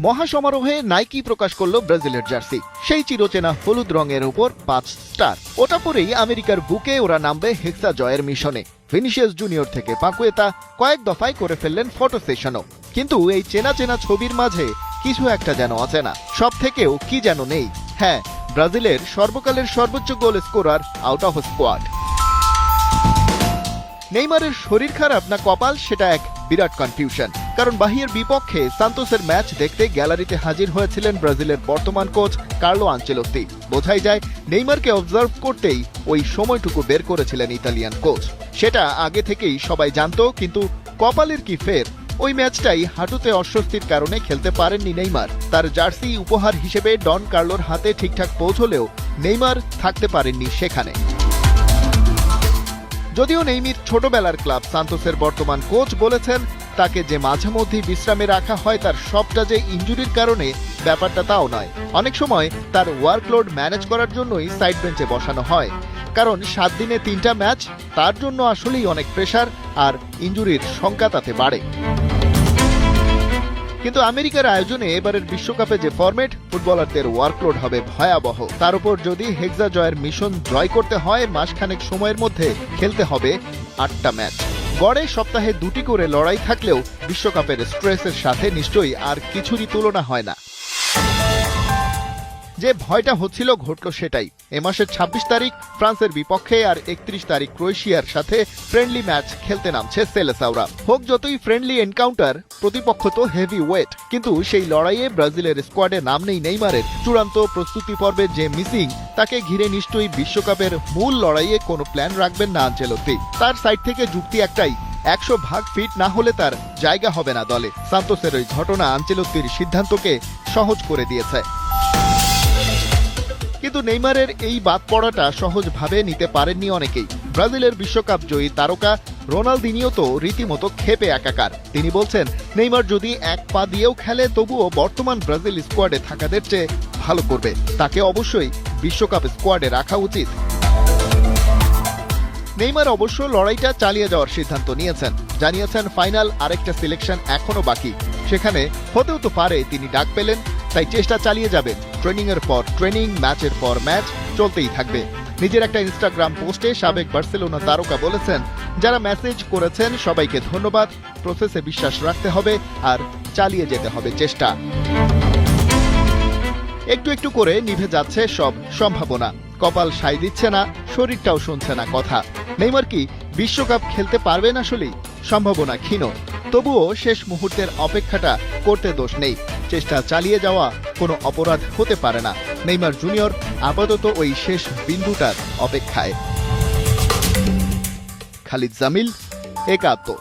মহাসমারোহে Nike প্রকাশ করলো ব্রাজিলের jersey, সেই চিরচেনা হলুদ রঙের উপর 5 স্টার। ওটা পরেই আমেরিকার বুকে ওরা নামবে হেক্সা জয়ের মিশনে। ভিনিসিয়াস জুনিয়র থেকে পাকুয়েতা কয়েক দফায় করে ফেললেন ফটো সেশনও। কিন্তু এই চেনা চেনা ছবির মাঝে কিছু একটা যেন অচেনা, সব থেকেও কি যেন নেই। হ্যাঁ, ব্রাজিলের সর্বকালের সর্বোচ্চ goal scorer out of squad. নেইমারের শরীর খারাপ না কপাল, সেটা এক বিরাট কনফিউশন। কারণ বাহিরের বিপক্ষে সান্তোসের ম্যাচ দেখতে গ্যালারিতে হাজির হয়েছিলেন ব্রাজিলের বর্তমান কোচ কার্লো আনচেলোত্তি। বোঝাই যায় নেইমারকে অবজার্ভ করতেই ওই সময়টুকু বের করেছিলেন ইতালিয়ান কোচ। সেটা আগে থেকেই সবাই জানতো, কিন্তু কপালের কি ফের, ওই ম্যাচটাই হাঁটুতে অস্বস্তির কারণে খেলতে পারেননি নেইমার। তার জার্সি উপহার হিসেবে ডন কার্লোর হাতে ঠিকঠাক পৌঁছলেও নেইমার থাকতে পারেননি সেখানে। যদিও নেইমির ছোটবেলার ক্লাব সান্তোসের বর্তমান কোচ বলেছেন তাকে যে মাঝে মধ্যেই বিশ্রামে রাখা হয় তার সবটা যে ইনজুরির কারণে, ব্যাপারটা তাও নয়। অনেক সময় তার ওয়ার্কলোড ম্যানেজ করার জন্যই সাইড বেঞ্চে বসানো হয়। কারণ 7 দিনে 3টা ম্যাচ, তার জন্য আসলেই অনেক প্রেসার, আর ইনজুরির সংখ্যা তাতে বাড়ে। কিন্তু আমেরিকার আয়োজনে এবারের বিশ্বকাপে যে ফরম্যাট, ফুটবলারদের ওয়ার্কলোড হবে ভয়াবহ। তার উপর যদি হেক্সা জয়ের মিশন জয় করতে হয়, মাসখানেক সময়ের মধ্যে খেলতে হবে 8টা ম্যাচ। গড়ে সপ্তাহে 2টি করে লড়াই থাকলেও বিশ্বকাপের স্ট্রেসের সাথে নিশ্চয়ই আর কিছুরই তুলনা হয় না। যে ভয়টা হচ্ছিল ঘটল সেটাই। এ মাসের 26 তারিখ ফ্রান্সের বিপক্ষে আর 31 তারিখ ক্রোয়েশিয়ার সাথে ফ্রেন্ডলি ম্যাচ খেলতে নামছে সেলেসাওরা। হোক যতই ফ্রেন্ডলি এনকাউন্টার, প্রতিপক্ষ তো হেভি ওয়েট। কিন্তু সেই লড়াইয়ে ব্রাজিলের স্কোয়াডে নাম নেই নেইমারের। চূড়ান্ত প্রস্তুতি পর্বে যে মিসিং, তাকে ঘিরে নিশ্চয়ই বিশ্বকাপের মূল লড়াইয়ে কোনো প্ল্যান রাখবেন না আনচেলোত্তি। তার সাইড থেকে যুক্তি একটাই, 100% ফিট না হলে তার জায়গা হবে না দলে। সান্তোসের ওই ঘটনা আনচেলোত্তির সিদ্ধান্তকে সহজ করে দিয়েছে। কিন্তু নেইমারের এই বাদ পড়াটা সহজভাবে নিতে পারেননি অনেকেই। ব্রাজিলের বিশ্বকাপ জয়ী তারকা রোনালদিনিও তো রীতিমতো ক্ষেপে একাকার। তিনি বলছেন নেইমার যদি এক পা দিয়েও খেলে তবুও বর্তমান ব্রাজিল স্কোয়াডে থাকাদের চেয়ে ভালো করবে। তাকে অবশ্যই বিশ্বকাপ স্কোয়াডে রাখা উচিত। নেইমার অবশ্য লড়াইটা চালিয়ে যাওয়ার সিদ্ধান্ত নিয়েছেন। জানিয়েছেন ফাইনাল আরেকটা সিলেকশন এখনো বাকি, সেখানে হতেও তো পারে তিনি ডাক পেলেন, তাই চেষ্টা চালিয়ে যাবেন। ট্রেনিং এর পর ট্রেনিং, ম্যাচের পর ম্যাচ চলতেই থাকবে। নিজের একটা ইনস্টাগ্রাম পোস্টে সাবেক বার্সেলোনা তারকা বলেছেন, যারা মেসেজ করেছেন সবাইকে ধন্যবাদ। প্রসেসে বিশ্বাস রাখতে হবে আর চালিয়ে যেতে হবে চেষ্টা। একটু একটু করে নিভে যাচ্ছে সব সম্ভাবনা। কপাল সায় দিচ্ছে না, শরীরটাও শুনছে না কথা। নেইমার কি বিশ্বকাপ খেলতে পারবেন আসলেই? সম্ভাবনা ক্ষীণ। তবুও শেষ মুহূর্তের অপেক্ষাটা করতে দোষ নেই। চেষ্টা চালিয়ে যাওয়া কোনো অপরাধ হতে পারে না। নেইমার জুনিয়র আপাতত ওই শেষ বিন্দুটার অপেক্ষায়। খালিদ জামিল, একাত্তর।